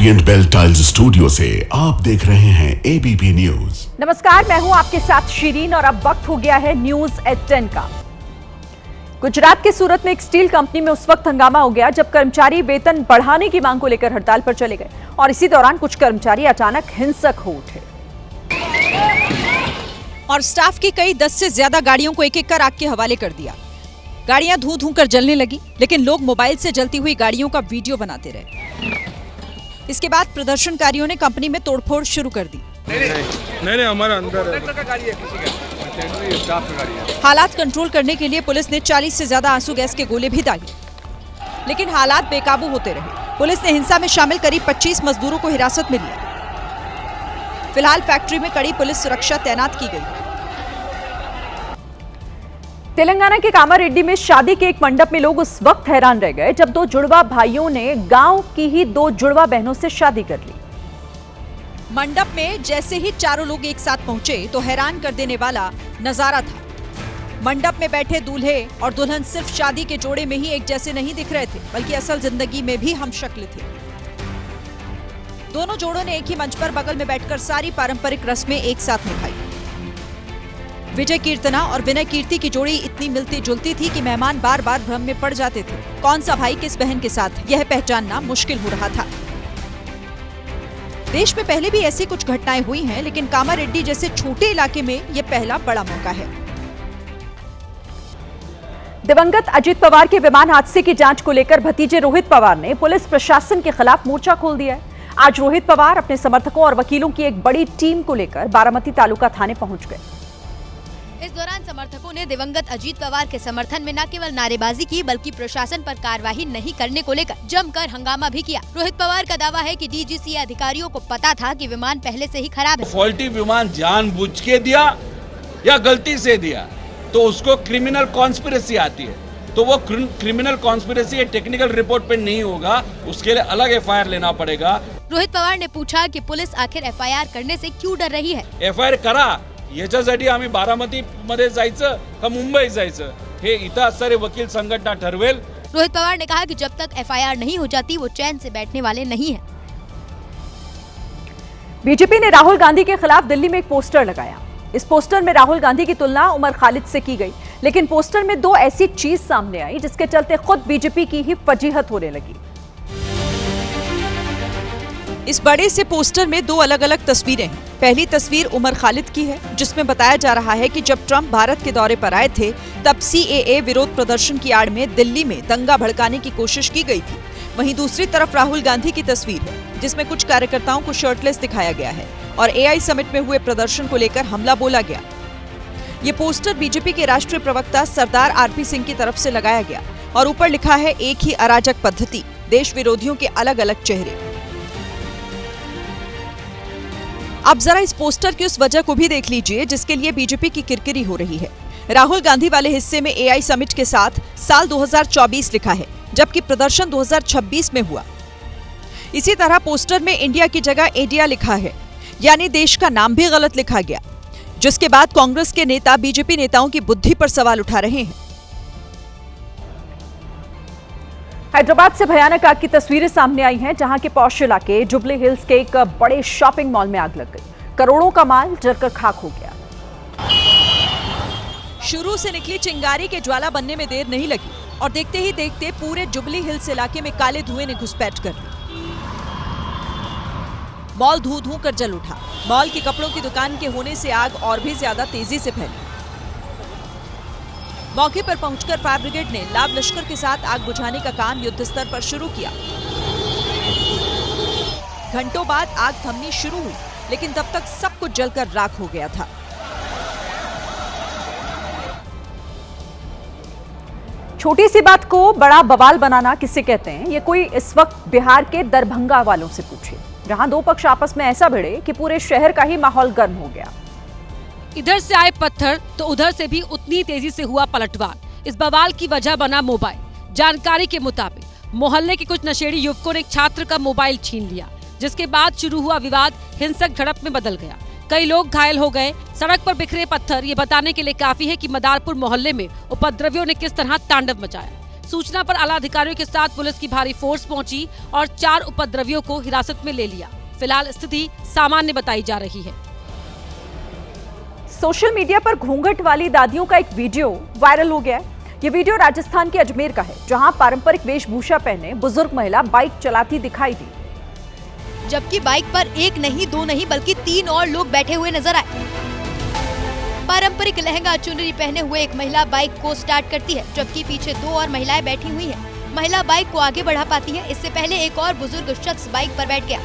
Orient bell tiles studio से आप देख रहे हैं एबीपी न्यूज। नमस्कार, मैं हूं आपके साथ शिरीन और अब वक्त हो गया है न्यूज एट 10 का। गुजरात के सूरत में एक स्टील कंपनी में उस वक्त हंगामा हो गया जब कर्मचारी वेतन बढ़ाने की मांग को लेकर हड़ताल पर चले गए और इसी दौरान कुछ कर्मचारी अचानक हिंसक हो उठे और स्टाफ की कई 10 से ज्यादा गाड़ियों को एक-एक कर आग के हवाले कर दिया। गाड़ियां धू-धू कर जलने लगी, लेकिन लोग मोबाइल से जलती हुई गाड़ियों का वीडियो बनाते रहे। इसके बाद प्रदर्शनकारियों ने कंपनी में तोड़फोड़ शुरू कर दी। नहीं, हमारा अंदर है। हालात कंट्रोल करने के लिए पुलिस ने 40 से ज्यादा आंसू गैस के गोले भी दागे, लेकिन हालात बेकाबू होते रहे। पुलिस ने हिंसा में शामिल करीब 25 मजदूरों को हिरासत में लिया। फिलहाल फैक्ट्री में कड़ी पुलिस सुरक्षा तैनात की गई। तेलंगाना के कामारेड्डी में शादी के एक मंडप में लोग उस वक्त हैरान रह गए जब दो जुड़वा भाइयों ने गांव की ही दो जुड़वा बहनों से शादी कर ली। मंडप में जैसे ही चारों लोग एक साथ पहुंचे तो हैरान कर देने वाला नजारा था। मंडप में बैठे दूल्हे और दुल्हन सिर्फ शादी के जोड़े में ही एक जैसे नहीं दिख रहे थे, बल्कि असल जिंदगी में भी हमशक्ल थे। दोनों जोड़ों ने एक ही मंच पर बगल में बैठकर सारी पारंपरिक रस्में एक साथ निभाई। विजय कीर्तना और विनय कीर्ति की जोड़ी इतनी मिलती जुलती थी कि मेहमान बार बार भ्रम में पड़ जाते थे। कौन सा भाई किस बहन के साथ, यह पहचानना मुश्किल हो रहा था। देश में पहले भी ऐसी कुछ घटनाएं हुई हैं, लेकिन कामारेड्डी जैसे छोटे इलाके में यह पहला बड़ा मौका है। दिवंगत अजित पवार के विमान हादसे की जांच को लेकर भतीजे रोहित पवार ने पुलिस प्रशासन के खिलाफ मोर्चा खोल दिया है। आज रोहित पवार अपने समर्थकों और वकीलों की एक बड़ी टीम को लेकर बारामती तालुका थाने पहुंच गए। इस दौरान समर्थकों ने दिवंगत अजीत पवार के समर्थन में न केवल नारेबाजी की, बल्कि प्रशासन पर कार्रवाई नहीं करने को लेकर जमकर हंगामा भी किया। रोहित पवार का दावा है कि डीजीसीए अधिकारियों को पता था कि विमान पहले से ही खराब है। फॉल्टी विमान जानबूझ के दिया या गलती से दिया तो उसको क्रिमिनल कॉन्स्पिरेसी आती है, तो वो क्रिमिनल कॉन्स्पिरेसी टेक्निकल रिपोर्ट पे नहीं होगा, उसके लिए अलग एफआईआर लेना पड़ेगा। रोहित पवार ने पूछा कि पुलिस आखिर एफआईआर करने से क्यों डर रही है। एफआईआर करा, याच्यासाठी आम्ही बारामती मध्ये जायचं का मुंबई जायचं हे इथं असणारे वकील संघटना ठरवेल। रोहित पवार ने कहा कि जब तक एफआईआर नहीं हो जाती वो चैन से बैठने वाले नहीं हैं। बीजेपी ने राहुल गांधी के खिलाफ दिल्ली में एक पोस्टर लगाया। इस पोस्टर में राहुल गांधी की तुलना उमर खालिद से की गई, लेकिन पोस्टर में दो ऐसी चीज सामने आई जिसके चलते खुद बीजेपी की ही फजीहत होने लगी। इस बड़े से पोस्टर में दो अलग अलग तस्वीरें हैं। पहली तस्वीर उमर खालिद की है, जिसमें बताया जा रहा है कि जब ट्रंप भारत के दौरे पर आए थे तब सीएए विरोध प्रदर्शन की आड़ में दिल्ली में दंगा भड़काने की कोशिश की गई थी। वहीं दूसरी तरफ राहुल गांधी की तस्वीर है, जिसमें कुछ कार्यकर्ताओं को शर्टलेस दिखाया गया है और एआई समिट में हुए प्रदर्शन को लेकर हमला बोला गया। ये पोस्टर बीजेपी के राष्ट्रीय प्रवक्ता सरदार आरपी सिंह की तरफ से लगाया गया और ऊपर लिखा है, एक ही अराजक पद्धति, देश विरोधियों के अलग अलग चेहरे। अब जरा इस पोस्टर की उस वजह को भी देख लीजिए जिसके लिए बीजेपी की किरकिरी हो रही है। राहुल गांधी वाले हिस्से में एआई समिट के साथ साल 2024 लिखा है, जबकि प्रदर्शन 2026 में हुआ। इसी तरह पोस्टर में इंडिया की जगह इंडिया लिखा है, यानी देश का नाम भी गलत लिखा गया, जिसके बाद कांग्रेस के नेता बीजेपी नेताओं की बुद्धि पर सवाल उठा रहे हैं। हैदराबाद से भयानक आग की तस्वीरें सामने आई हैं, जहां के पॉश इलाके जुबली हिल्स के एक बड़े शॉपिंग मॉल में आग लग गई। करोड़ों का माल जलकर खाक हो गया। शुरू से निकली चिंगारी के ज्वाला बनने में देर नहीं लगी और देखते ही देखते पूरे जुबली हिल्स इलाके में काले धुएं ने घुसपैठ कर ली। मॉल धू-धू कर जल उठा। मॉल की कपड़ों की दुकान के होने से आग और भी ज्यादा तेजी से फैली। मौके पर पहुंचकर फायर ब्रिगेड ने लाभ लश्कर के साथ आग बुझाने का काम युद्ध स्तर पर शुरू किया। घंटों बाद आग थमनी शुरू हुई, लेकिन तब तक सब कुछ जलकर राख हो गया था। छोटी सी बात को बड़ा बवाल बनाना किसे कहते हैं, ये कोई इस वक्त बिहार के दरभंगा वालों से पूछे, जहां दो पक्ष आपस में ऐसा भिड़े कि पूरे शहर का ही माहौल गर्म हो गया। इधर से आए पत्थर तो उधर से भी उतनी तेजी से हुआ पलटवार। इस बवाल की वजह बना मोबाइल। जानकारी के मुताबिक मोहल्ले के कुछ नशेड़ी युवकों ने एक छात्र का मोबाइल छीन लिया, जिसके बाद शुरू हुआ विवाद हिंसक झड़प में बदल गया। कई लोग घायल हो गए। सड़क पर बिखरे पत्थर ये बताने के लिए काफी है कि मदारपुर मोहल्ले में उपद्रवियों ने किस तरह तांडव मचाया। सूचना पर आला अधिकारियों के साथ पुलिस की भारी फोर्स पहुंची और 4 उपद्रवियों को हिरासत में ले लिया। फिलहाल स्थिति सामान्य बताई जा रही है। सोशल मीडिया पर घूंघट वाली दादियों का एक वीडियो वायरल हो गया है। ये वीडियो राजस्थान के अजमेर का है, जहां पारंपरिक वेशभूषा पहने बुजुर्ग महिला बाइक चलाती दिखाई दी, जबकि बाइक पर 1 नहीं 2 नहीं बल्कि 3 और लोग बैठे हुए नजर आए। पारंपरिक लहंगा चुनरी पहने हुए एक महिला बाइक को स्टार्ट करती है, जबकि पीछे 2 और महिलाएं बैठी हुई हैं। महिला बाइक को आगे बढ़ा पाती है। इससे पहले एक और बुजुर्ग शख्स बाइक पर बैठ गया।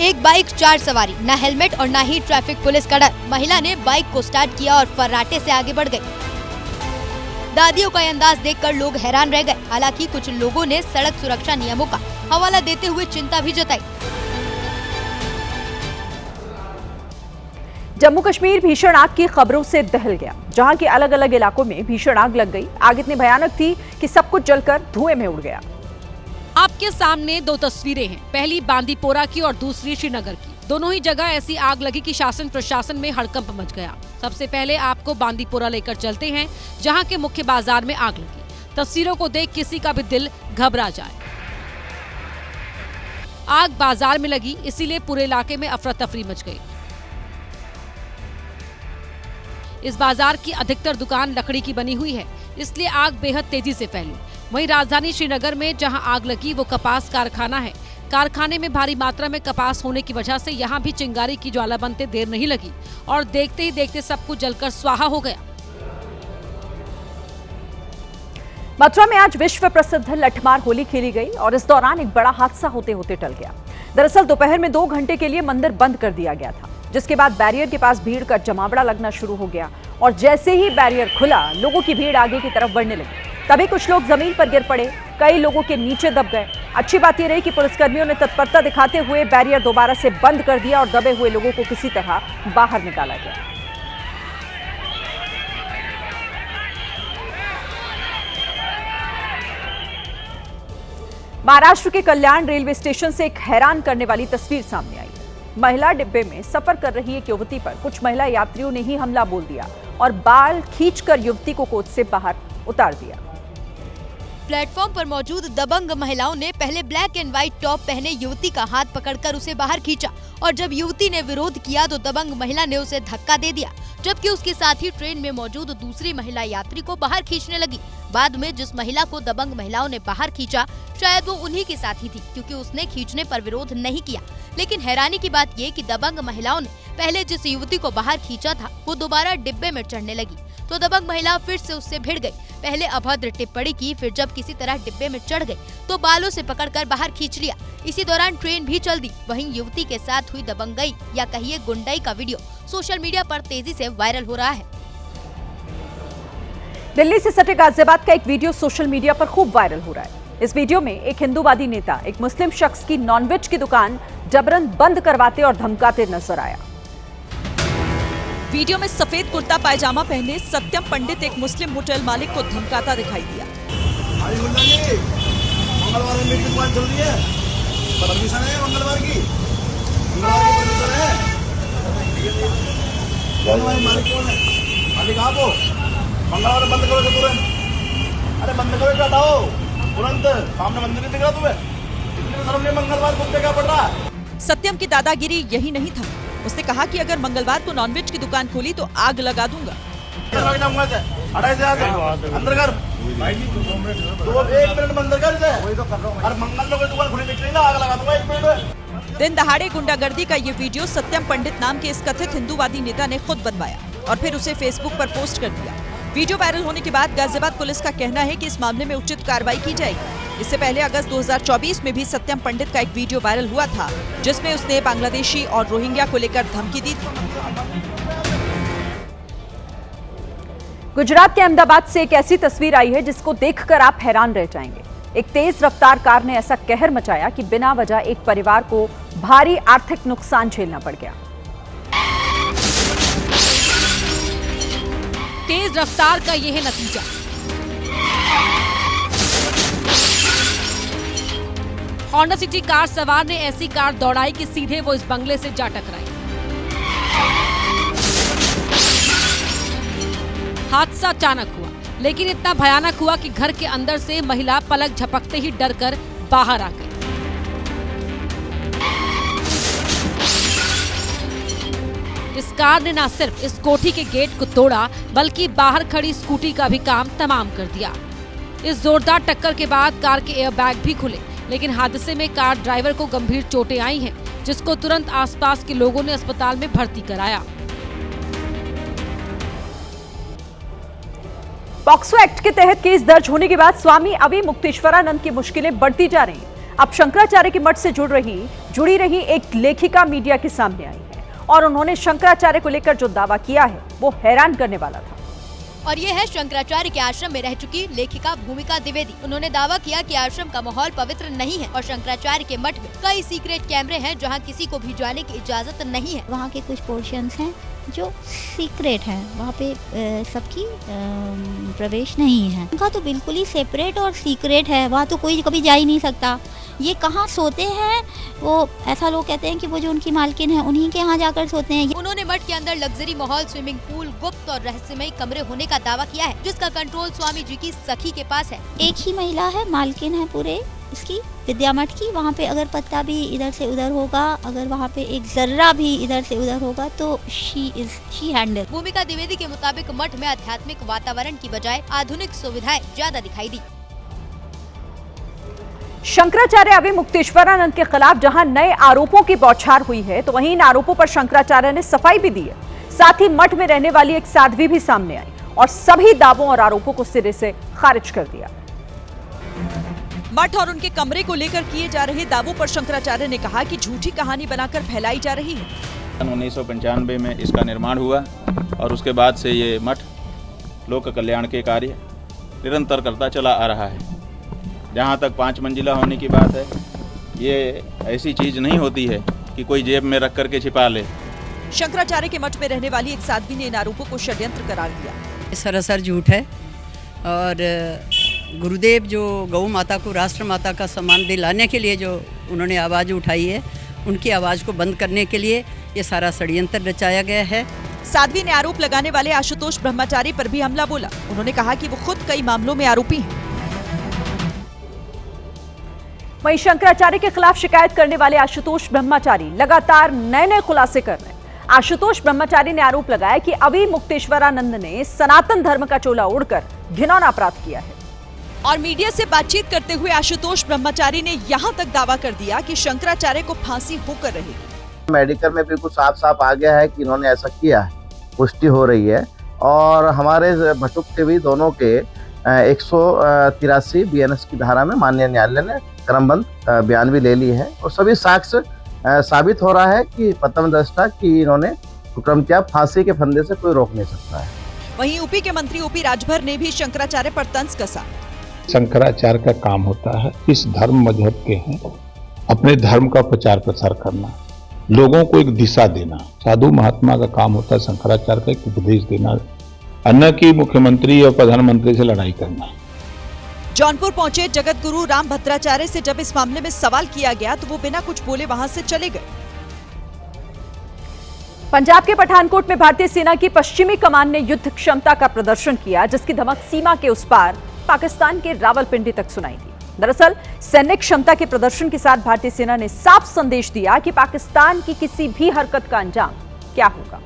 एक बाइक 4 सवारी, न हेलमेट और न ही ट्रैफिक पुलिस का डर। महिला ने बाइक को स्टार्ट किया और फर्राटे से आगे बढ़ गई। दादियों का अंदाज देखकर लोग हैरान रह गए। हालांकि कुछ लोगों ने सड़क सुरक्षा नियमों का हवाला देते हुए चिंता भी जताई। जम्मू कश्मीर भीषण आग की खबरों से दहल गया, जहां के अलग अलग इलाकों में भीषण आग लग गई। आग इतनी भयानक थी कि सब कुछ जलकर धुएं में उड़ गया। आपके सामने 2 तस्वीरें हैं, पहली बांदीपोरा की और दूसरी श्रीनगर की। दोनों ही जगह ऐसी आग लगी कि शासन प्रशासन में हड़कंप मच गया। सबसे पहले आपको बांदीपोरा लेकर चलते हैं, जहां के मुख्य बाजार में आग लगी। तस्वीरों को देख किसी का भी दिल घबरा जाए। आग बाजार में लगी, इसीलिए पूरे इलाके में अफरा तफरी मच गई। इस बाजार की अधिकतर दुकान लकड़ी की बनी हुई है, इसलिए आग बेहद तेजी से फैली। वहीं राजधानी श्रीनगर में जहां आग लगी वो कपास कारखाना है। कारखाने में भारी मात्रा में कपास होने की वजह से यहां भी चिंगारी की ज्वाला बनते देर नहीं लगी और देखते ही देखते सब कुछ जलकर स्वाहा हो गया। मथुरा में आज विश्व प्रसिद्ध लठमार होली खेली गई और इस दौरान एक बड़ा हादसा होते होते टल गया। दरअसल दोपहर में 2 घंटे के लिए मंदिर बंद कर दिया गया था, जिसके बाद बैरियर के पास भीड़ का जमावड़ा लगना शुरू हो गया और जैसे ही बैरियर खुला, लोगों की भीड़ आगे की तरफ बढ़ने लगी। तभी कुछ लोग जमीन पर गिर पड़े, कई लोगों के नीचे दब गए। अच्छी बात यह रही कि पुलिसकर्मियों ने तत्परता दिखाते हुए बैरियर दोबारा से बंद कर दिया और दबे हुए लोगों को किसी तरह बाहर निकाला गया। महाराष्ट्र के कल्याण रेलवे स्टेशन से एक हैरान करने वाली तस्वीर सामने आई। महिला डिब्बे में सफर कर रही एक युवती पर कुछ महिला यात्रियों ने ही हमला बोल दिया और बाल खींचकर युवती को कोच से बाहर उतार दिया। प्लेटफॉर्म पर मौजूद दबंग महिलाओं ने पहले ब्लैक एंड व्हाइट टॉप पहने युवती का हाथ पकड़कर उसे बाहर खींचा और जब युवती ने विरोध किया तो दबंग महिला ने उसे धक्का दे दिया, जबकि उसके साथ ही ट्रेन में मौजूद दूसरी महिला यात्री को बाहर खींचने लगी। बाद में जिस महिला को दबंग महिलाओं ने बाहर खींचा, शायद वो उन्हीं के साथ ही थी, क्योंकि उसने खींचने पर विरोध नहीं किया। लेकिन हैरानी की बात ये कि दबंग महिलाओं ने पहले जिस युवती को बाहर खींचा था वो दोबारा डिब्बे में चढ़ने लगी, तो दबंग महिला फिर से उससे भिड़ गई। पहले अभद्र टिप्पणी की, फिर जब किसी तरह डिब्बे में चढ़ गई तो बालों से पकड़कर बाहर खींच लिया। इसी दौरान ट्रेन भी चल दी। वहीं युवती के साथ हुई दबंगई या कहिए गुंडाई का वीडियो सोशल मीडिया पर तेजी से वायरल हो रहा है। दिल्ली से सटे गाजियाबाद का एक वीडियो सोशल मीडिया पर खूब वायरल हो रहा है। इस वीडियो में एक हिंदूवादी नेता एक मुस्लिम शख्स की नॉनवेज की दुकान जबरन बंद करवाते और धमकाते नजर आया। वीडियो में सफेद कुर्ता पायजामा पहने सत्यम पंडित एक मुस्लिम होटल मालिक को धमकाता दिखाई दिया। मंगलवार में मेरी दुकान चल रही है, परमिशन है मंगलवार की परमिशन है। मालिक कौन है? मालिक आप हो? मंगलवार बंद करो तुरंत। अरे बंद करो, हटाओ तुरंत। सामने मंदिर नहीं दिख रहा तुम्हें? इतने शर्म नहीं, मंगलवार को क्या पड़ रहा है? सत्यम की दादागिरी यही नहीं था। उसने कहा कि अगर मंगलवार को नॉनवेज की दुकान खोली तो आग लगा दूंगा। अंदर कर, 1 मिनट में अंदर कर। और मंगलवार की दुकान खुली दिख रही ना, आग लगा दूंगा 1 मिनट में। दिन दहाड़े गुंडागर्दी का ये वीडियो सत्यम पंडित नाम के इस कथित हिंदूवादी नेता ने खुद बनवाया और फिर उसे फेसबुक पर पोस्ट कर दिया। वीडियो वायरल होने के बाद गाजियाबाद पुलिस का कहना है कि इस मामले में उचित कार्रवाई की जाएगी। इससे पहले अगस्त 2024 में भी सत्यम पंडित का एक वीडियो वायरल हुआ था, जिसमें उसने बांग्लादेशी और रोहिंग्या को लेकर धमकी दी थी। गुजरात के अहमदाबाद से एक ऐसी तस्वीर आई है जिसको देखकर आप हैरान रह जाएंगे। एक तेज रफ्तार कार ने ऐसा कहर मचाया कि बिना वजह एक परिवार को भारी आर्थिक नुकसान झेलना पड़ गया। तेज रफ्तार का यह है नतीजा। होंडा सिटी कार सवार ने ऐसी कार दौड़ाई कि सीधे वो इस बंगले से जा टकराई। हादसा अचानक हुआ। लेकिन इतना भयानक हुआ कि घर के अंदर से महिला पलक झपकते ही डरकर बाहर आ गई। इस कार ने न सिर्फ इस कोठी के गेट को तोड़ा बल्कि बाहर खड़ी स्कूटी का भी काम तमाम कर दिया। इस जोरदार टक्कर के बाद कार के एयरबैग भी खुले, लेकिन हादसे में कार ड्राइवर को गंभीर चोटें आई हैं, जिसको तुरंत आसपास के लोगों ने अस्पताल में भर्ती कराया। पॉक्सो एक्ट के तहत केस दर्ज होने के बाद स्वामी अभी मुक्तेश्वरानंद की मुश्किलें बढ़ती जा रही हैं। अब शंकराचार्य के मठ से जुड़ी रही एक लेखिका मीडिया के सामने आई है और उन्होंने शंकराचार्य को लेकर जो दावा किया है वो हैरान करने वाला था। और ये है शंकराचार्य के आश्रम में रह चुकी लेखिका भूमिका द्विवेदी। उन्होंने दावा किया कि आश्रम का माहौल पवित्र नहीं है और शंकराचार्य के मठ में कई सीक्रेट कैमरे हैं जहां किसी को भी जाने की इजाजत नहीं है। वहाँ के कुछ पोर्शंस हैं जो सीक्रेट हैं, वहाँ पे सबकी प्रवेश नहीं है। उनका तो बिल्कुल ही सेपरेट और सीक्रेट है, वहाँ तो कोई कभी जा ही नहीं सकता। ये कहाँ सोते हैं वो ऐसा लोग कहते हैं कि वो जो उनकी मालकिन है उन्हीं के यहाँ जाकर सोते हैं। उन्होंने मठ के अंदर लग्जरी माहौल, स्विमिंग पूल, गुप्त और रहस्यमयी कमरे होने का दावा किया है, जिसका कंट्रोल स्वामी जी की सखी के पास है। एक ही महिला है, मालकिन है पूरे इसकी विद्या मठ की। वहाँ पे अगर पत्ता भी इधर से उधर होगा, अगर वहाँ पे एक जर्रा भी इधर से उधर होगा तो शी हैंडल। भूमिका द्विवेदी के मुताबिक मठ में आध्यात्मिक वातावरण की बजाय आधुनिक सुविधाएं ज्यादा दिखाई दी। शंकराचार्य अभी मुक्तेश्वरानंद के खिलाफ जहां नए आरोपों की बौछार हुई है, तो वहीं इन आरोपों पर शंकराचार्य ने सफाई भी दी है। साथ ही मठ में रहने वाली एक साध्वी भी सामने आई और सभी दावों और आरोपों को सिरे से खारिज कर दिया। मठ और उनके कमरे को लेकर किए जा रहे दावों पर शंकराचार्य ने कहा कि झूठी कहानी बनाकर फैलाई जा रही है। 1995 में इसका निर्माण हुआ और उसके बाद से ये मठ लोक कल्याण के कार्य निरंतर करता चला आ रहा है। जहाँ तक 5 मंजिला होने की बात है, ये ऐसी चीज़ नहीं होती है कि कोई जेब में रख करके छिपा ले। शंकराचार्य के मठ में रहने वाली एक साध्वी ने इन आरोपों को षड्यंत्र करार दिया। सरासर झूठ है और गुरुदेव जो गौ माता को राष्ट्र माता का सम्मान दिलाने के लिए जो उन्होंने आवाज़ उठाई है, उनकी आवाज़ को बंद करने के लिए ये सारा षड्यंत्र रचाया गया है। साध्वी ने आरोप लगाने वाले आशुतोष ब्रह्मचारी पर भी हमला बोला। उन्होंने कहा कि वो खुद कई मामलों में आरोपी हैं। वहीं शंकराचार्य के खिलाफ शिकायत करने वाले आशुतोष ब्रह्मचारी लगातार नए खुलासे कर रहे हैं। आशुतोष ब्रह्मचारी ने आरोप लगाया कि अभी मुक्तेश्वरानंद ने सनातन धर्म का चोला ओढ़कर घिनौना अपराध किया है। और मीडिया से बातचीत करते हुए आशुतोष ब्रह्मचारी ने यहाँ तक दावा कर दिया कि शंकराचार्य को फांसी होकर रहेगी। मेडिकल में बिल्कुल साफ साफ आ गया है कि इन्होंने ऐसा किया है, पुष्टि हो रही है। और हमारे भटुक के भी दोनों के 183 BNS की धारा में माननीय न्यायालय ने क्रमबद्ध बयान भी ले ली है और सभी साक्ष्य साबित हो रहा है कि प्रथमदृष्टा कि इन्होंने कुकर्म किया, फांसी के फंदे से कोई रोक नहीं सकता है। वहीं यूपी के मंत्री ओपी राजभर ने भी शंकराचार्य पर तंज कसा। शंकराचार्य का काम होता है इस धर्म मजहब के हैं अपने धर्म का प्रचार प्रसार करना, लोगों को एक दिशा देना। साधु महात्मा का काम होता है शंकराचार्य का एक उपदेश देना, न कि मुख्यमंत्री और प्रधानमंत्री से लड़ाई करना। जौनपुर पहुंचे जगत गुरु राम भद्राचार्य से जब इस मामले में सवाल किया गया तो वो बिना कुछ बोले वहां से चले गए। पंजाब के पठानकोट में भारतीय सेना की पश्चिमी कमान ने युद्ध क्षमता का प्रदर्शन किया, जिसकी धमक सीमा के उस पार पाकिस्तान के रावलपिंडी तक सुनाई दी। दरअसल सैन्य क्षमता के प्रदर्शन के साथ भारतीय सेना ने साफ संदेश दिया कि पाकिस्तान की किसी भी हरकत का अंजाम क्या होगा।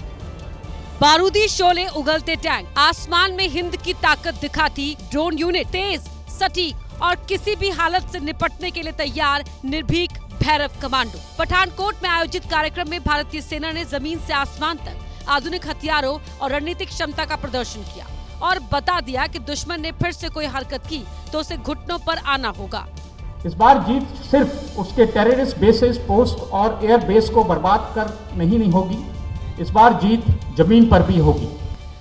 बारूदी शोले, उगलते टैंक, आसमान में हिंद की ताकत दिखाती ड्रोन यूनिट, तेज, सटीक और किसी भी हालत से निपटने के लिए तैयार निर्भीक भैरव कमांडो। पठानकोट में आयोजित कार्यक्रम में भारतीय सेना ने जमीन से आसमान तक आधुनिक हथियारों और रणनीतिक क्षमता का प्रदर्शन किया और बता दिया कि दुश्मन ने फिर से कोई हरकत की तो उसे घुटनों पर आना होगा। इस बार जीत सिर्फ उसके टेररिस्ट बेसेस, पोस्ट और एयर बेस को बर्बाद कर नहीं होगी, इस बार जीत जमीन पर भी होगी।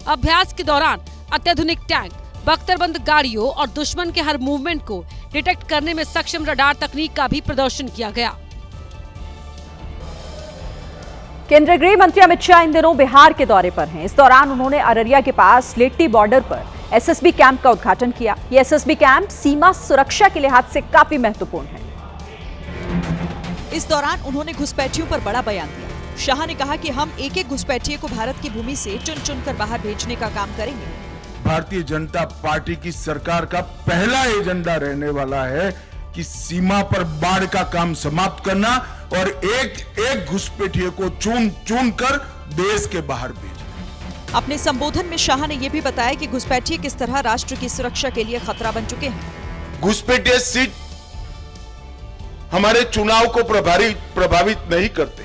अभ्यास के दौरान अत्याधुनिक टैंक, बख्तरबंद गाड़ियों और दुश्मन के हर मूवमेंट को डिटेक्ट करने में सक्षम रडार तकनीक का भी प्रदर्शन किया गया। केंद्रीय गृह मंत्री अमित शाह इन दिनों बिहार के दौरे पर हैं। इस दौरान उन्होंने अररिया के पास लेट्टी बॉर्डर पर एसएसबी कैंप का उद्घाटन किया। ये एसएसबी कैंप सीमा सुरक्षा के लिहाज से काफी महत्वपूर्ण है। इस दौरान उन्होंने घुसपैठियों पर बड़ा बयान दिया। शाह ने कहा कि हम एक एक घुसपैठिए को भारत की भूमि से चुन चुन कर बाहर भेजने का काम करेंगे। भारतीय जनता पार्टी की सरकार का पहला एजेंडा रहने वाला है कि सीमा पर बाढ़ का काम समाप्त करना और एक एक घुसपैठिए को चुन चुन कर देश के बाहर भेजना। अपने संबोधन में शाह ने यह भी बताया कि घुसपैठिए किस तरह राष्ट्र की सुरक्षा के लिए खतरा बन चुके हैं। घुसपैठिए सीट हमारे चुनाव को प्रभावित नहीं करते।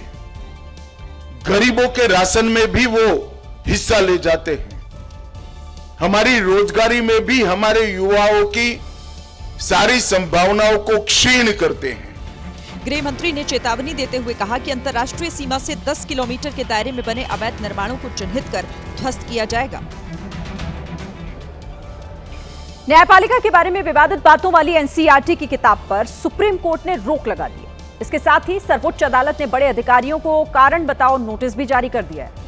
गरीबों के राशन में भी वो हिस्सा ले जाते हैं। हमारी रोजगारी में भी हमारे युवाओं की सारी संभावनाओं को क्षीण करते हैं। गृह मंत्री ने चेतावनी देते हुए कहा कि अंतर्राष्ट्रीय सीमा से 10 किलोमीटर के दायरे में बने अवैध निर्माणों को चिन्हित कर ध्वस्त किया जाएगा। न्यायपालिका के बारे में विवादित बातों वाली एनसीईआरटी की किताब पर सुप्रीम कोर्ट ने रोक लगा दी। इसके साथ ही सर्वोच्च अदालत ने बड़े अधिकारियों को कारण बताओ नोटिस भी जारी कर दिया है।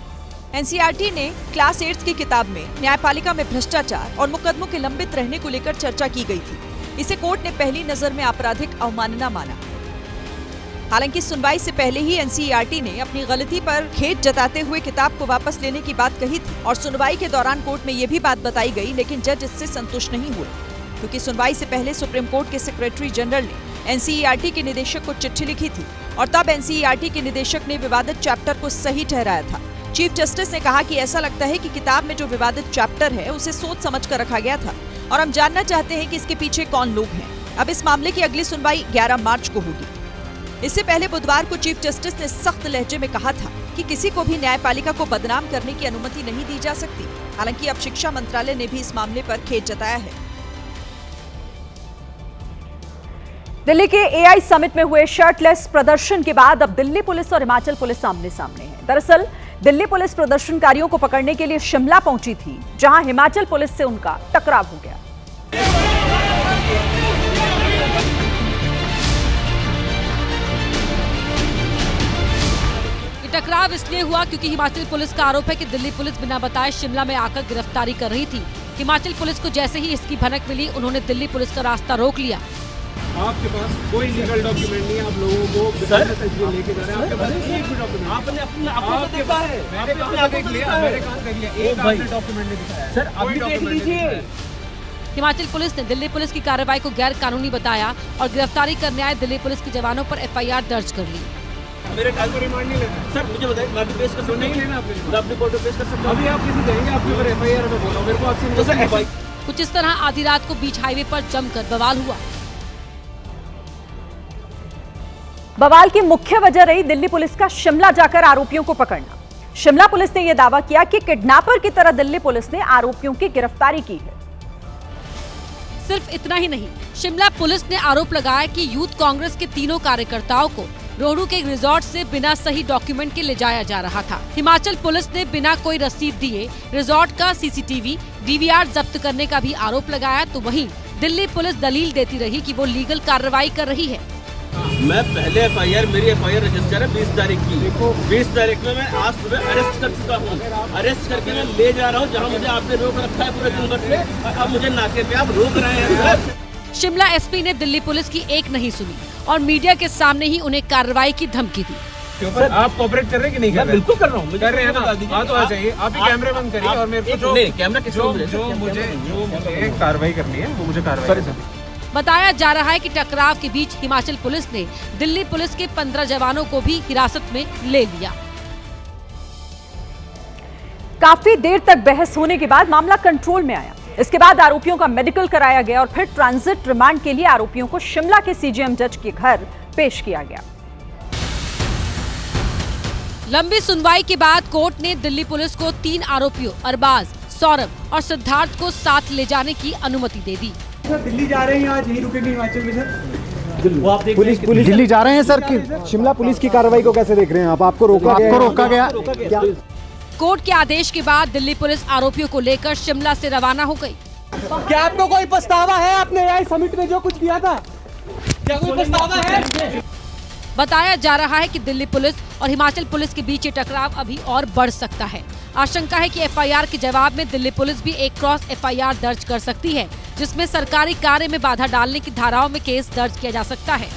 एनसीईआरटी ने क्लास 8 की किताब में न्यायपालिका में भ्रष्टाचार और मुकदमों के लंबित रहने को लेकर चर्चा की गई थी। इसे कोर्ट ने पहली नजर में आपराधिक अवमानना माना। हालांकि सुनवाई से पहले ही एनसीईआरटी ने अपनी गलती पर खेद जताते हुए किताब को वापस लेने की बात कही थी और सुनवाई के दौरान कोर्ट में ये भी बात बताई गई, लेकिन जज इससे संतुष्ट नहीं हुए क्योंकि सुनवाई से पहले सुप्रीम कोर्ट के सेक्रेटरी जनरल ने एनसीईआरटी के निदेशक को चिट्ठी लिखी थी और तब एनसीईआरटी के निदेशक ने विवादित चैप्टर को सही ठहराया था। चीफ जस्टिस ने कहा कि ऐसा लगता है कि किताब में जो विवादित चैप्टर है उसे सोच समझ कर रखा गया था और हम जानना चाहते हैं कि इसके पीछे कौन लोग हैं। अब इस मामले की अगली सुनवाई 11 मार्च को होगी। इससे पहले बुधवार को चीफ जस्टिस ने सख्त लहजे में कहा था कि किसी को भी न्यायपालिका को बदनाम करने की अनुमति नहीं दी जा सकती। हालांकि अब शिक्षा मंत्रालय ने भी इस मामले पर खेद जताया है। दिल्ली के एआई समिट में हुए शर्टलेस प्रदर्शन के बाद अब दिल्ली पुलिस और हिमाचल पुलिस आमने सामने है। दरअसल दिल्ली पुलिस प्रदर्शनकारियों को पकड़ने के लिए शिमला पहुंची थी, जहां हिमाचल पुलिस से उनका टकराव हो गया। टकराव इसलिए हुआ क्योंकि हिमाचल पुलिस का आरोप है कि दिल्ली पुलिस बिना बताए शिमला में आकर गिरफ्तारी कर रही थी। हिमाचल पुलिस को जैसे ही इसकी भनक मिली, उन्होंने दिल्ली पुलिस का रास्ता रोक लिया। आपके पास कोई लीगल डॉक्यूमेंट नहीं है, आप लोगों को लेके जा रहे हैं। आपके पास एक भी डॉक्यूमेंट आपने देख लिया, मेरे काम कर लिया, एक आपने डॉक्यूमेंट नहीं दिखाया। सर अभी देख लीजिए। हिमाचल पुलिस ने दिल्ली पुलिस की कार्रवाई को गैर कानूनी बताया और गिरफ्तारी करने आए दिल्ली पुलिस के जवानों पर एफआईआर दर्ज कर ली। मेरे काल को रिमांड नहीं लेना सर, मुझे बताइए, मैं पेश कर सकता नहीं लेना आपने, अपने कोर्ट में पेश कर सकता हूं। अभी आप किसी जाएंगे, आपके ऊपर एफआईआर में बोलो, मेरे को आपसे कुछ इस तरह आधी रात को बीच हाईवे पर जमकर बवाल हुआ। बवाल की मुख्य वजह रही दिल्ली पुलिस का शिमला जाकर आरोपियों को पकड़ना। शिमला पुलिस ने यह दावा किया कि किडनैपर की तरह दिल्ली पुलिस ने आरोपियों की गिरफ्तारी की है। सिर्फ इतना ही नहीं, शिमला पुलिस ने आरोप लगाया कि यूथ कांग्रेस के तीनों कार्यकर्ताओं को रोहडू के एक रिजॉर्ट से बिना सही डॉक्यूमेंट के ले जाया जा रहा था। हिमाचल पुलिस ने बिना कोई रसीद दिए रिजॉर्ट का सीसीटीवी, डीवीआर जब्त करने का भी आरोप लगाया, तो वहीं दिल्ली पुलिस दलील देती रही कि वो लीगल कार्रवाई कर रही है। मैं पहले मेरी एफआईआर रजिस्टर है 20 तारीख की। 20 तारीख में मैं आज सुबह अरेस्ट कर चुका हूँ। अरेस्ट करके मैं ले जा रहा हूँ जहाँ मुझे आपने रोक रखा है पूरे दिन भर से, अब मुझे नाके पे आप रोक रहे हैं। शिमला एसपी ने दिल्ली पुलिस की एक नहीं सुनी और मीडिया के सामने ही उन्हें कार्रवाई की धमकी दी। सर, आप कोऑपरेट कर रहे हैं कि नहीं कर रहे? बिल्कुल कर रहा हूँ, कर रहे हैं ना। हाँ तो आ जाइए, आप ही कैमरे बंद करिए और मेरे को जो मुझे कार्रवाई करनी है वो मुझे कार्रवाई। बताया जा रहा है कि टकराव के बीच हिमाचल पुलिस ने दिल्ली पुलिस के 15 जवानों को भी हिरासत में ले लिया। काफी देर तक बहस होने के बाद मामला कंट्रोल में आया। इसके बाद आरोपियों का मेडिकल कराया गया और फिर ट्रांजिट रिमांड के लिए आरोपियों को शिमला के सीजीएम जज के घर पेश किया गया। लंबी सुनवाई के बाद कोर्ट ने दिल्ली पुलिस को 3 आरोपियों अरबाज, सौरभ और सिद्धार्थ को साथ ले जाने की अनुमति दे दी। दिल्ली जा रहे हैं, आज यहीं रुकेंगे हिमाचल में सर। पुलिस दिल्ली जा रहे हैं सर। शिमला पुलिस की कार्रवाई को कैसे देख रहे हैं आप? आपको रोका गया क्या? कोर्ट के आदेश के बाद दिल्ली पुलिस आरोपियों को लेकर शिमला से रवाना हो गई। क्या आपको कोई पछतावा है आपने एआई समिट में जो कुछ किया था? क्या कोई पछतावा है? बताया जा रहा है कि दिल्ली पुलिस और हिमाचल पुलिस के बीच ये टकराव अभी और बढ़ सकता है। आशंका है कि एफआईआर के जवाब में दिल्ली पुलिस भी एक क्रॉस एफआईआर दर्ज कर सकती है, जिसमें सरकारी कार्य में बाधा डालने की धाराओं में केस दर्ज किया जा सकता है।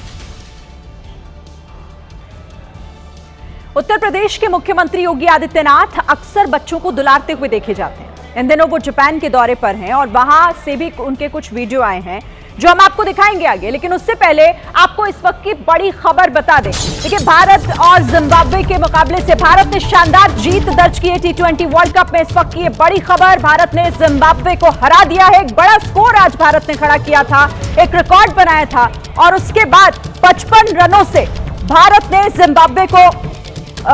उत्तर प्रदेश के मुख्यमंत्री योगी आदित्यनाथ अक्सर बच्चों को दुलारते हुए देखे जाते हैं। इन दिनों वो जापान के दौरे पर हैं और वहां से भी उनके कुछ वीडियो आए हैं जो हम आपको दिखाएंगे आगे। लेकिन उससे पहले आपको इस वक्त की बड़ी खबर बता दें। देखिए, भारत और जिम्बाब्वे के मुकाबले से भारत ने शानदार जीत दर्ज की है T20 वर्ल्ड कप में। इस वक्त की ये बड़ी खबर, भारत ने जिम्बाब्वे को हरा दिया है। एक बड़ा स्कोर आज भारत ने खड़ा किया था, एक रिकॉर्ड बनाया था और उसके बाद 55 रनों से भारत ने जिम्बाब्वे को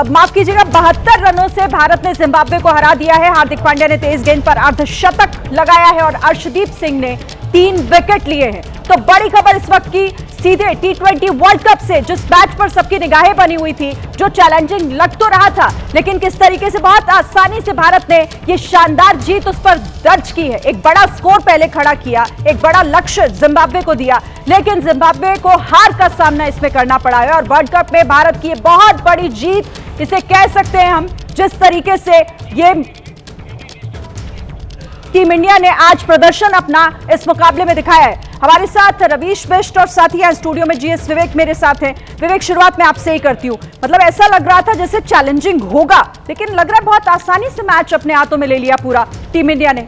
माफ कीजिएगा 72 रनों से भारत ने जिम्बाब्वे को हरा दिया है। हार्दिक पांड्या ने तेज गेंद पर अर्धशतक लगाया है और अर्शदीप सिंह ने 3 विकेट लिए हैं। तो बड़ी खबर इस वक्त की सीधे T20 वर्ल्ड कप से, जिस मैच पर सबकी निगाहें बनी हुई थी, जो चैलेंजिंग लग तो रहा था, लेकिन किस तरीके से बहुत आसानी से भारत ने ये शानदार जीत उस पर दर्ज की है। एक बड़ा स्कोर पहले खड़ा किया, एक बड़ा लक्ष्य जिम्बाब्वे को दिया, लेकिन जिम्बाब्वे को हार का सामना इसमें करना पड़ा है। और वर्ल्ड कप में भारत की ये बहुत बड़ी जीत इसे कह सकते हैं हम, जिस तरीके से ये टीम इंडिया ने आज प्रदर्शन अपना इस मुकाबले में दिखाया है। हमारे साथ रवीश बिष्ट और साथी हैं स्टूडियो में GS विवेक मेरे साथ हैं। विवेक, शुरुआत में आपसे ही करती हूं, मतलब ऐसा लग रहा था जैसे चैलेंजिंग होगा, लेकिन लग रहा है बहुत आसानी से मैच अपने हाथों में ले लिया पूरा टीम इंडिया ने।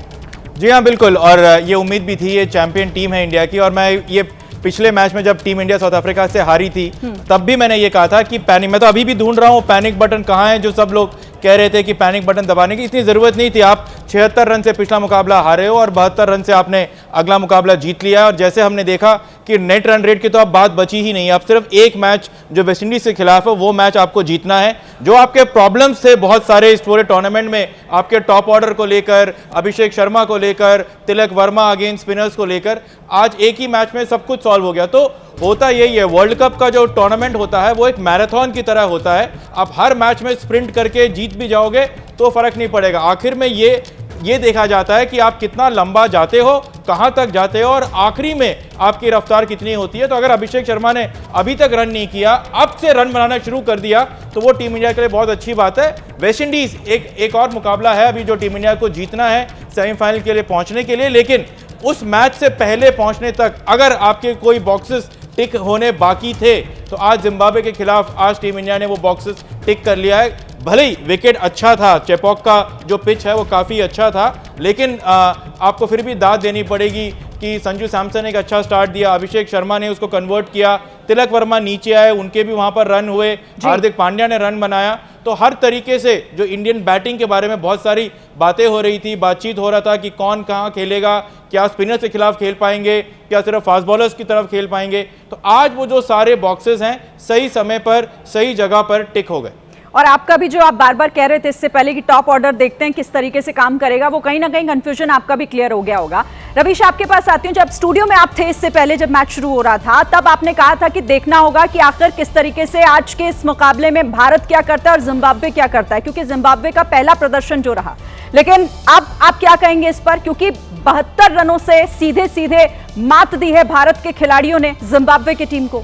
जी हाँ, बिल्कुल, और ये उम्मीद भी थी, ये चैंपियन टीम है इंडिया की। और मैं ये पिछले मैच में जब टीम इंडिया साउथ अफ्रीका से हारी थी तब भी मैंने ये कहा था कि पैनिक, मैं तो अभी भी ढूंढ रहा हूँ पैनिक बटन कहाँ है, जो सब लोग कह रहे थे कि पैनिक बटन दबाने की इतनी जरूरत नहीं थी। आप 76 रन से पिछला मुकाबला हारे हो और 72 रन से आपने अगला मुकाबला जीत लिया। और जैसे हमने देखा कि नेट रन रेट की तो अब बात बची ही नहीं। अब सिर्फ एक मैच जो वेस्टइंडीज के खिलाफ है वो मैच आपको जीतना है। जो आपके प्रॉब्लम्स थे बहुत सारे इस पूरे टूर्नामेंट में, आपके टॉप ऑर्डर को लेकर, अभिषेक शर्मा को लेकर, तिलक वर्मा अगेंस्ट स्पिनर्स को लेकर, आज एक ही मैच में सब कुछ सॉल्व हो गया। तो होता यही है, वर्ल्ड कप का जो टूर्नामेंट होता है वो एक मैराथन की तरह होता है। आप हर मैच में स्प्रिंट करके जीत भी जाओगे तो फर्क नहीं पड़ेगा। आखिर में ये देखा जाता है कि आप कितना लंबा जाते हो, कहां तक जाते हो और आखिरी में आपकी रफ्तार कितनी होती है। तो अगर अभिषेक शर्मा ने अभी तक रन नहीं किया, अब से रन बनाना शुरू कर दिया, तो वो टीम इंडिया के लिए बहुत अच्छी बात है। वेस्टइंडीज एक और मुकाबला है अभी जो टीम इंडिया को जीतना है सेमीफाइनल के लिए पहुंचने के लिए। लेकिन उस मैच से पहले पहुंचने तक अगर आपके कोई बॉक्सेस टिक होने बाकी थे तो आज जिम्बाब्वे के खिलाफ आज टीम इंडिया ने वो बॉक्सेस टिक कर लिया है। भले ही विकेट अच्छा था, चेपॉक का जो पिच है वो काफ़ी अच्छा था, लेकिन आपको फिर भी दाद देनी पड़ेगी कि संजू सैमसन ने एक अच्छा स्टार्ट दिया, अभिषेक शर्मा ने उसको कन्वर्ट किया, तिलक वर्मा नीचे आए, उनके भी वहां पर रन हुए, हार्दिक पांड्या ने रन बनाया। तो हर तरीके से जो इंडियन बैटिंग के बारे में बहुत सारी बातें हो रही थी, बातचीत हो रहा था कि कौन कहां खेलेगा, क्या स्पिनर्स के खिलाफ खेल पाएंगे, क्या सिर्फ फास्ट बॉलर्स की तरफ खेल पाएंगे। तो आज वो जो सारे बॉक्सेस हैं सही समय पर सही जगह पर टिक हो गए। और आपका भी जो आप बार बार कह रहे थे इससे पहले कि टॉप ऑर्डर देखते हैं किस तरीके से काम करेगा, वो कहीं ना कहीं कंफ्यूजन आपका भी क्लियर हो गया होगा। रवीश, आपके पास आती हूँ, जब स्टूडियो में आप थे इससे पहले जब मैच शुरू हो रहा था तब आपने कहा था कि देखना होगा कि आखिर किस तरीके से आज के इस मुकाबले में भारत क्या करता है और जिम्बाब्वे क्या करता है, क्योंकि जिम्बाब्वे का पहला प्रदर्शन जो रहा। लेकिन अब आप क्या कहेंगे इस पर, क्योंकि 72 रनों से सीधे सीधे मात दी है भारत के खिलाड़ियों ने जिम्बाब्वे की टीम को।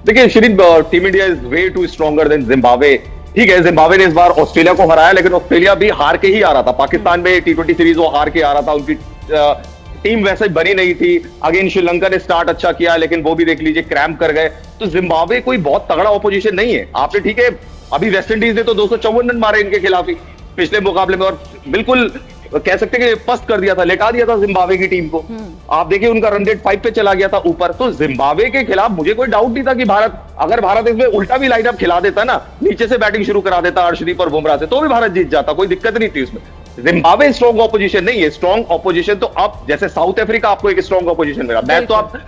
देखिए Shri, team India is way too stronger than Zimbabwe. ठीक है, जिम्बाब्वे ने इस बार ऑस्ट्रेलिया को हराया, लेकिन ऑस्ट्रेलिया भी हार के ही आ रहा था। पाकिस्तान में T20 सीरीज वो हार के आ रहा था, उनकी टीम वैसे बनी नहीं थी। अगेन श्रीलंका ने स्टार्ट अच्छा किया, लेकिन वो भी देख लीजिए क्रैम्प कर गए। तो जिम्बाब्वे कोई बहुत तगड़ा ऑपोजिशन नहीं है। आपने ठीक है, अभी वेस्टइंडीज ने तो 254 रन मारे इनके खिलाफ ही पिछले मुकाबले में, और बिल्कुल कह सकते हैं कि पस्त कर दिया था, लेटा दिया था जिम्बाब्वे की टीम को। आप देखिए उनका रन रेट 5 पे चला गया था ऊपर। तो जिम्बाब्वे के खिलाफ मुझे कोई डाउट नहीं था कि अगर भारत इसमें उल्टा भी लाइनअप खिला देता ना, नीचे से बैटिंग शुरू करा देता अर्शदीप और बुमराह से, तो भी भारत जीत जाता, कोई दिक्कत नहीं थी उसमें। जिम्बाब्वे स्ट्रॉन्ग ऑपोजिशन नहीं है। स्ट्रॉन्ग ऑपोजिशन तो अब जैसे साउथ अफ्रीका आपको एक स्ट्रॉन्ग ऑपोजिशन मिला, मैच तो आप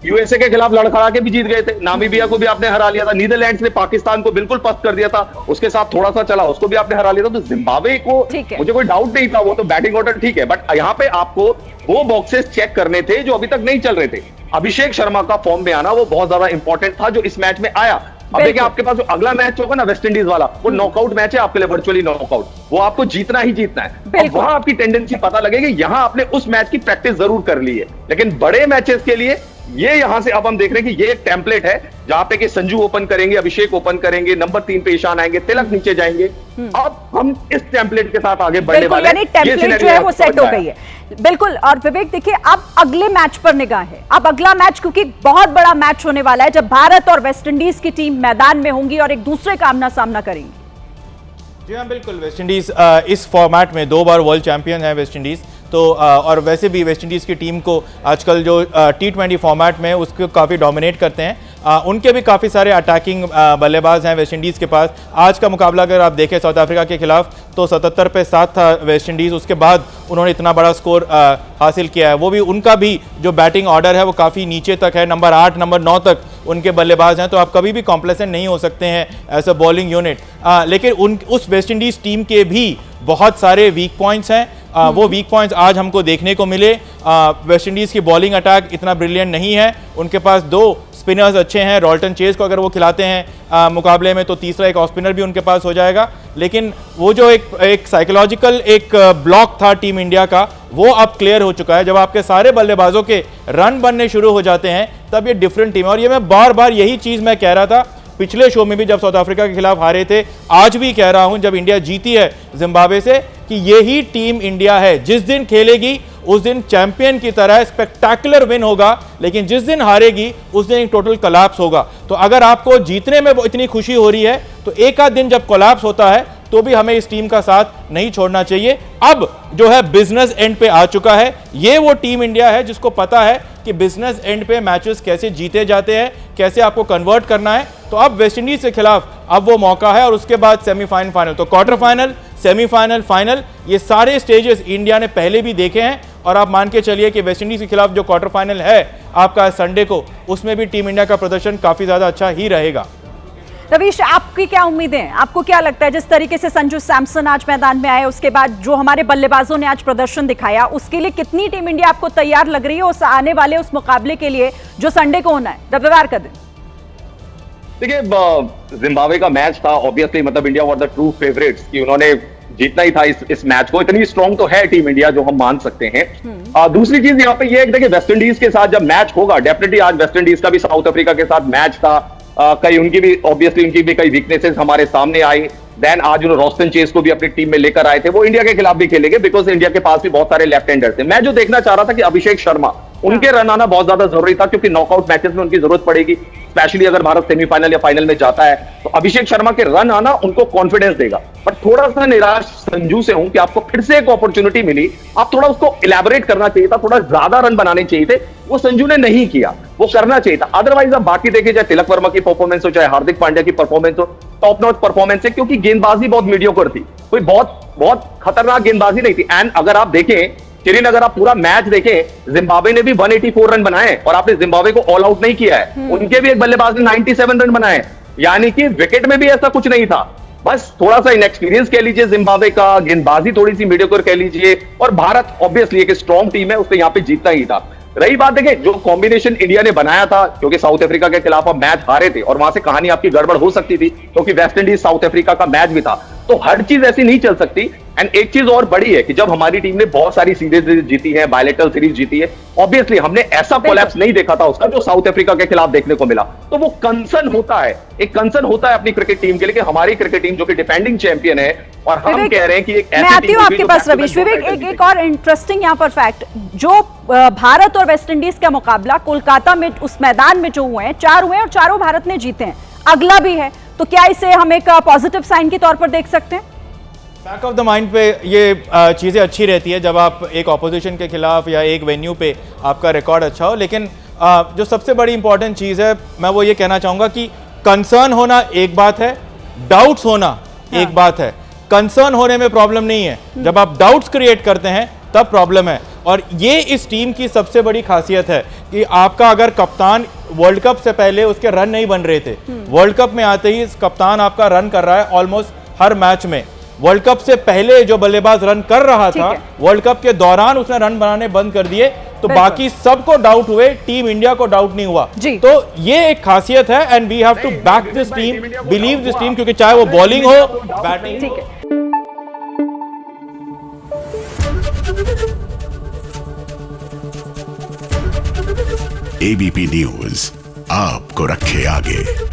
यूएसए के खिलाफ लड़खड़ा के भी जीत गए थे, नामीबिया को भी आपने हरा लिया था, नीदरलैंड्स ने पाकिस्तान को बिल्कुल पस्त कर दिया था, उसके साथ थोड़ा सा चला, उसको भी आपने हरा लिया था। तो जिम्बाब्वे को मुझे कोई डाउट नहीं था, वो तो बैटिंग ऑर्डर ठीक है, बट यहाँ पे आपको वो बॉक्सेस चेक करने थे जो अभी तक नहीं चल रहे थे। अभिषेक शर्मा का फॉर्म में आना वो बहुत ज्यादा इंपॉर्टेंट था जो इस मैच में आया। अब देखिए आपके पास जो अगला मैच होगा ना वेस्टइंडीज वाला, वो नॉकआउट मैच है आपके लिए, वर्चुअली नॉकआउट, वो आपको जीतना ही जीतना है। अब वहां आपकी टेंडेंसी पता लगेगी, यहां आपने उस मैच की प्रैक्टिस जरूर कर ली है, लेकिन बड़े मैचेस के लिए ये यहां से अब हम देख रहे हैं कि ये एक टेम्पलेट है जहां पे कि संजू ओपन करेंगे, अभिषेक ओपन करेंगे, नंबर 3 पे ईशान आएंगे, तिलक नीचे जाएंगे। अब हम इस टेम्पलेट के साथ आगे बढ़ने वाले हैं, टेम्पलेट जो है वो सेट हो गई है। बिल्कुल। और विवेक देखिए, अब अगले मैच पर निगाह है। अब अगला मैच क्योंकि बहुत बड़ा मैच होने वाला है, जब भारत और वेस्टइंडीज की टीम मैदान में होंगी और एक दूसरे का आमना सामना करेंगी। जी हाँ, बिल्कुल। वेस्ट इंडीज़ इस फॉर्मेट में 2 बार वर्ल्ड चैंपियन है वेस्ट इंडीज़। तो और वैसे भी वेस्ट इंडीज़ की टीम को आजकल जो T20 फॉर्मेट में उसको काफ़ी डोमिनेट करते हैं। उनके भी काफ़ी सारे अटैकिंग बल्लेबाज हैं वेस्ट इंडीज़ के पास। आज का मुकाबला अगर आप देखें साउथ अफ्रीका के खिलाफ तो 77 पे 7 था वेस्ट इंडीज़। उसके बाद उन्होंने इतना बड़ा स्कोर हासिल किया है। वो भी उनका भी जो बैटिंग ऑर्डर है वो काफ़ी नीचे तक है, नंबर 8 नंबर 9 तक उनके बल्लेबाज हैं। तो आप कभी भी कॉम्प्लेसेंट नहीं हो सकते हैं एज अ बॉलिंग यूनिट। लेकिन उस वेस्ट इंडीज़ टीम के भी बहुत सारे वीक पॉइंट्स हैं। वो वीक पॉइंट्स आज हमको देखने को मिले। वेस्ट इंडीज़ की बॉलिंग अटैक इतना ब्रिलियंट नहीं है। उनके पास 2 स्पिनर्स अच्छे हैं। रॉल्टन चेज को अगर वो खिलाते हैं मुकाबले में तो तीसरा एक ऑफ स्पिनर भी उनके पास हो जाएगा। लेकिन वो जो एक साइकोलॉजिकल एक ब्लॉक था टीम इंडिया का, वो अब क्लियर हो चुका है। जब आपके सारे बल्लेबाजों के रन बनने शुरू हो जाते हैं तब ये डिफरेंट टीम है। और ये मैं बार बार यही चीज़ मैं कह रहा था पिछले शो में भी जब साउथ अफ्रीका के खिलाफ हारे थे, आज भी कह रहा हूं जब इंडिया जीती है जिम्बाब्वे से कि यही टीम इंडिया है। जिस दिन खेलेगी उस दिन चैंपियन की तरह स्पेक्टैकुलर विन होगा, लेकिन जिस दिन हारेगी उस दिन एक टोटल कोलैप्स होगा। तो अगर आपको जीतने में इतनी खुशी हो रही है तो एक आध दिन जब कोलैप्स होता है तो भी हमें इस टीम का साथ नहीं छोड़ना चाहिए। अब जो है बिजनेस एंड पे आ चुका है। ये वो टीम इंडिया है जिसको पता है कि बिजनेस एंड पे मैचेस कैसे जीते जाते हैं, कैसे आपको कन्वर्ट करना है। तो अब वेस्ट इंडीज के खिलाफ अब वो मौका है और उसके बाद सेमीफाइनल, फाइनल। तो क्वार्टर फाइनल, सेमीफाइनल, फाइनल, ये सारे स्टेजेस इंडिया ने पहले भी देखे हैं। और आप मान के चलिए कि वेस्ट इंडीज के खिलाफ जो क्वार्टर फाइनल है आपका संडे को, उसमें भी टीम इंडिया का प्रदर्शन काफी ज्यादा अच्छा ही रहेगा। रवीश, आपकी क्या उम्मीदें हैं? आपको क्या लगता है जिस तरीके से संजू सैमसन आज मैदान में आए, उसके बाद जो हमारे बल्लेबाजों ने आज प्रदर्शन दिखाया, उसके लिए कितनी टीम इंडिया आपको तैयार लग रही है उस आने वाले उस मुकाबले के लिए जो संडे को होना है, रविवार का दिन? देखिए, जिम्बाब्वे का मैच था, ऑब्वियसली मतलब India were the true favourites कि उन्होंने जीतना ही था इस मैच को। इतनी स्ट्रॉन्ग तो है टीम इंडिया जो हम मान सकते हैं। दूसरी चीज यहाँ पे ये है कि वेस्ट इंडीज के साथ जब मैच होगा, डेफिनेटली आज वेस्ट इंडीज का भी साउथ अफ्रीका के साथ मैच था। कई उनकी भी ऑब्वियसली उनकी भी कई वीकनेसेस हमारे सामने आई। देन आज उन्होंने रॉस्टन चेज को भी अपनी टीम में लेकर आए थे। वो इंडिया के खिलाफ भी खेलेंगे बिकॉज इंडिया के पास भी बहुत सारे लेफ्ट हैंडर थे। मैं जो देखना चाह रहा था कि अभिषेक शर्मा, उनके रन आना बहुत ज्यादा जरूरी था क्योंकि नॉकआउट मैचेस में उनकी जरूरत पड़ेगी, स्पेशली अगर भारत सेमीफाइनल या फाइनल में जाता है तो अभिषेक शर्मा के रन आना उनको कॉन्फिडेंस देगा। पर थोड़ा सा निराश संजू से हूं कि आपको फिर से एक अपॉर्चुनिटी मिली, आप थोड़ा उसको इलैबोरेट करना चाहिए था, थोड़ा ज्यादा रन बनाने चाहिए थे, वो संजू ने नहीं किया, वो करना चाहिए था। अदरवाइज आप बाकी देखे, चाहे तिलक वर्मा की परफॉर्मेंस हो, चाहे हार्दिक पांड्या की परफॉर्मेंस हो, टॉप नॉच परफॉर्मेंस है क्योंकि गेंदबाजी बहुत मीडियोकर थी, कोई बहुत खतरनाक गेंदबाजी नहीं थी। एंड अगर आप देखें चिरिन, अगर आप पूरा मैच देखें, जिम्बाब्वे ने भी 184 रन बनाए और आपने जिम्बाब्वे को ऑल आउट नहीं किया है। उनके भी एक बल्लेबाज ने 97 रन बनाए, यानी कि विकेट में भी ऐसा कुछ नहीं था। बस थोड़ा सा इनएक्सपीरियंस कह लीजिए जिम्बाब्वे का, गेंदबाजी थोड़ी सी मीडियोकर कह लीजिए, और भारत ऑब्वियसली एक स्ट्रॉन्ग टीम है, उससे यहाँ पे जीतना ही था। रही बात देखिए, जो कॉम्बिनेशन इंडिया ने बनाया था, क्योंकि साउथ अफ्रीका के खिलाफ हम मैच हारे थे और वहां से कहानी आपकी गड़बड़ हो सकती थी क्योंकि वेस्ट इंडीज साउथ अफ्रीका का मैच भी था, तो हर चीज ऐसी नहीं चल सकती। एंड एक चीज और बड़ी है कि जब हमारी टीम ने बहुत सारी सीरीज जीती है, बायलैटरल सीरीज जीती है, ऑब्वियसली हमने ऐसा कोलैप्स नहीं देखा था उसका जो साउथ अफ्रीका के खिलाफ देखने को मिला। तो वो कंसर्न होता है, एक कंसर्न होता है अपनी क्रिकेट टीम के लिए कि हमारी क्रिकेट टीम जो कि डिफेंडिंग चैंपियन है, और हम कह रहे हैं कि एक ऐसी मैं आती हूं आपके पास रवीश। विवेक, एक और इंटरेस्टिंग यहाँ पर फैक्ट, जो भारत और वेस्ट इंडीज का मुकाबला कोलकाता में उस मैदान में जो हुए हैं, 4 हुए और चारों भारत ने जीते हैं, अगला भी है, तो क्या इसे हम एक पॉजिटिव साइन के तौर पर देख सकते हैं? बैक ऑफ द माइंड पे ये चीज़ें अच्छी रहती है जब आप एक ऑपोजिशन के खिलाफ या एक वेन्यू पे आपका रिकॉर्ड अच्छा हो। लेकिन जो सबसे बड़ी इंपॉर्टेंट चीज़ है, मैं वो ये कहना चाहूँगा कि कंसर्न होना एक बात है, डाउट्स होना एक बात है। कंसर्न होने में प्रॉब्लम नहीं है, जब आप डाउट्स क्रिएट करते हैं तब प्रॉब्लम है। और ये इस टीम की सबसे बड़ी खासियत है कि आपका अगर कप्तान वर्ल्ड कप से पहले उसके रन नहीं बन रहे थे, वर्ल्ड कप में आते ही कप्तान आपका रन कर रहा है ऑलमोस्ट हर मैच में। वर्ल्ड कप से पहले जो बल्लेबाज रन कर रहा था, वर्ल्ड कप के दौरान उसने रन बनाने बंद कर दिए, तो बाकी सबको डाउट हुए, टीम इंडिया को डाउट नहीं हुआ। तो ये एक खासियत है and we have to back this team, believe this team, क्योंकि चाहे वो बॉलिंग हो, बैटिंग। एबीपी न्यूज आपको रखे आगे।